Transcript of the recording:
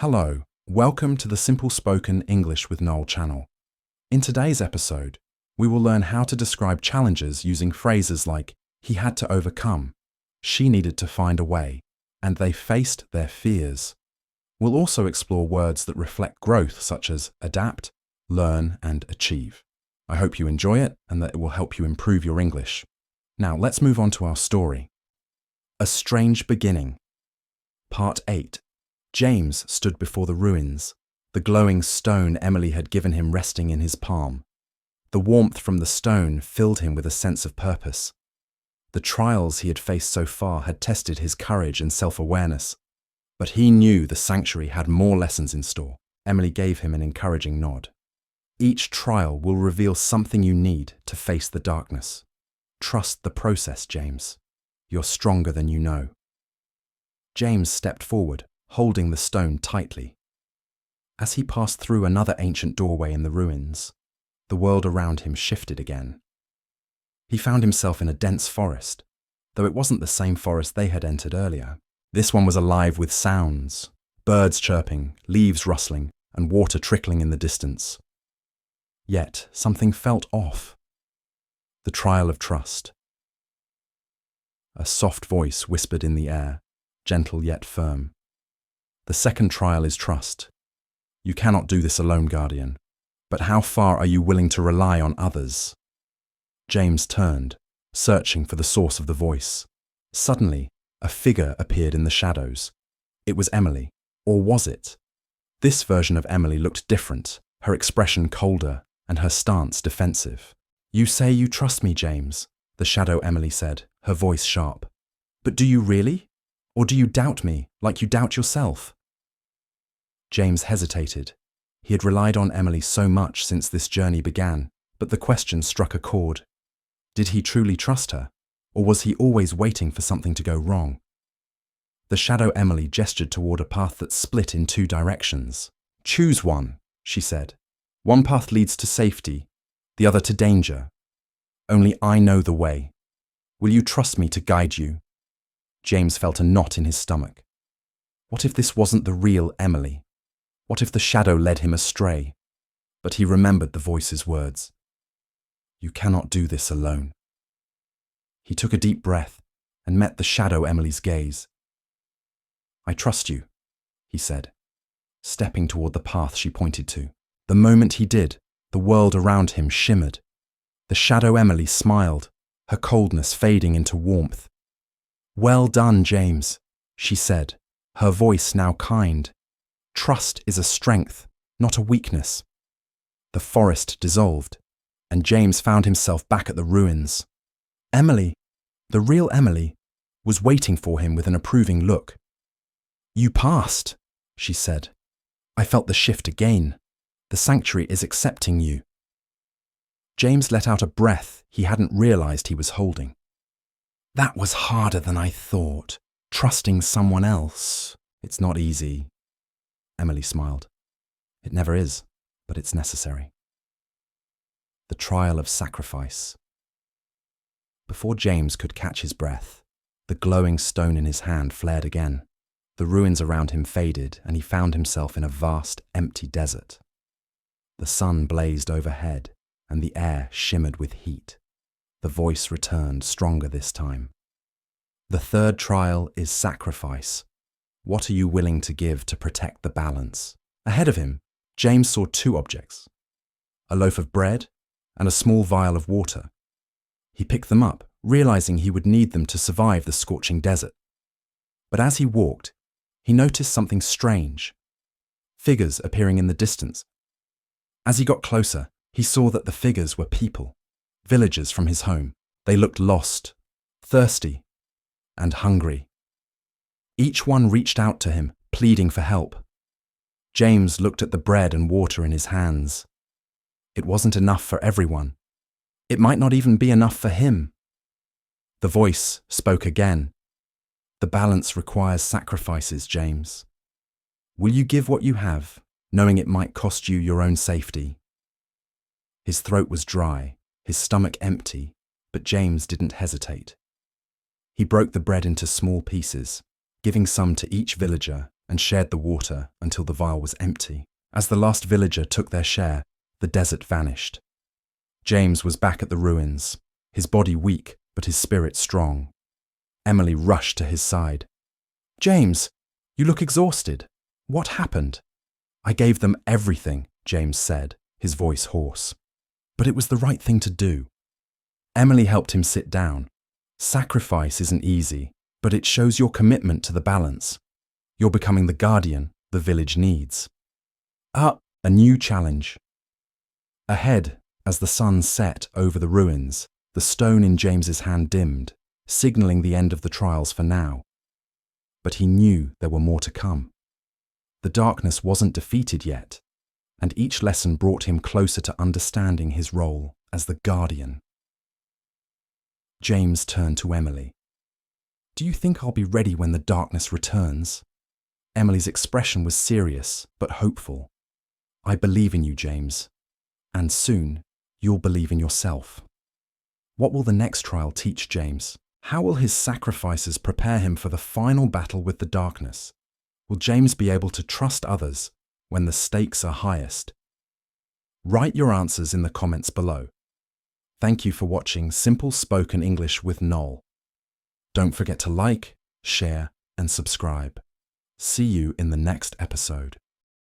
Hello, welcome to the Simple Spoken English with Noel channel. In today's episode, we will learn how to describe challenges using phrases like he had to overcome, she needed to find a way, and they faced their fears. We'll also explore words that reflect growth such as adapt, learn, and achieve. I hope you enjoy it and that it will help you improve your English. Now let's move on to our story. A Strange Beginning. Part 8. James stood before the ruins, the glowing stone Emily had given him resting in his palm. The warmth from the stone filled him with a sense of purpose. The trials he had faced so far had tested his courage and self-awareness, but he knew the sanctuary had more lessons in store. Emily gave him an encouraging nod. Each trial will reveal something you need to face the darkness. Trust the process, James. You're stronger than you know. James stepped forward, holding the stone tightly. As he passed through another ancient doorway in the ruins, the world around him shifted again. He found himself in a dense forest, though it wasn't the same forest they had entered earlier. This one was alive with sounds, birds chirping, leaves rustling, and water trickling in the distance. Yet something felt off. The trial of trust. A soft voice whispered in the air, gentle yet firm. The second trial is trust. You cannot do this alone, Guardian. But how far are you willing to rely on others? James turned, searching for the source of the voice. Suddenly, a figure appeared in the shadows. It was Emily, or was it? This version of Emily looked different, her expression colder, and her stance defensive. You say you trust me, James, the shadow Emily said, her voice sharp. But do you really? Or do you doubt me, like you doubt yourself? James hesitated. He had relied on Emily so much since this journey began, but the question struck a chord. Did he truly trust her, or was he always waiting for something to go wrong? The shadow Emily gestured toward a path that split in two directions. Choose one, she said. One path leads to safety, the other to danger. Only I know the way. Will you trust me to guide you? James felt a knot in his stomach. What if this wasn't the real Emily? What if the shadow led him astray? But he remembered the voice's words. You cannot do this alone. He took a deep breath and met the shadow Emily's gaze. I trust you, he said, stepping toward the path she pointed to. The moment he did, the world around him shimmered. The shadow Emily smiled, her coldness fading into warmth. Well done, James, she said, her voice now kind. Trust is a strength, not a weakness. The forest dissolved, and James found himself back at the ruins. Emily, the real Emily, was waiting for him with an approving look. You passed, she said. I felt the shift again. The sanctuary is accepting you. James let out a breath he hadn't realized he was holding. That was harder than I thought. Trusting someone else. It's not easy. Emily smiled. It never is, but it's necessary. The trial of sacrifice. Before James could catch his breath, the glowing stone in his hand flared again. The ruins around him faded, and he found himself in a vast, empty desert. The sun blazed overhead, and the air shimmered with heat. The voice returned, stronger this time. The third trial is sacrifice. What are you willing to give to protect the balance? Ahead of him, James saw two objects, a loaf of bread and a small vial of water. He picked them up, realizing he would need them to survive the scorching desert. But as he walked, he noticed something strange. Figures appearing in the distance. As he got closer, he saw that the figures were people. Villagers from his home. They looked lost, thirsty, and hungry. Each one reached out to him, pleading for help. James looked at the bread and water in his hands. It wasn't enough for everyone. It might not even be enough for him. The voice spoke again. The balance requires sacrifices, James. Will you give what you have, knowing it might cost you your own safety? His throat was dry, his stomach empty, but James didn't hesitate. He broke the bread into small pieces, giving some to each villager and shared the water until the vial was empty. As the last villager took their share, the desert vanished. James was back at the ruins, his body weak but his spirit strong. Emily rushed to his side. "James, you look exhausted. What happened?" "I gave them everything," James said, his voice hoarse. "But it was the right thing to do." Emily helped him sit down. "Sacrifice isn't easy, but it shows your commitment to the balance. You're becoming the guardian the village needs." A new challenge. Ahead, as the sun set over the ruins, the stone in James's hand dimmed, signalling the end of the trials for now. But he knew there were more to come. The darkness wasn't defeated yet, and each lesson brought him closer to understanding his role as the guardian. James turned to Emily. "Do you think I'll be ready when the darkness returns?" Emily's expression was serious but hopeful. "I believe in you, James, and soon you'll believe in yourself." What will the next trial teach James? How will his sacrifices prepare him for the final battle with the darkness? Will James be able to trust others when the stakes are highest? Write your answers in the comments below. Thank you for watching Simple Spoken English with Noel. Don't forget to like, share, and subscribe. See you in the next episode.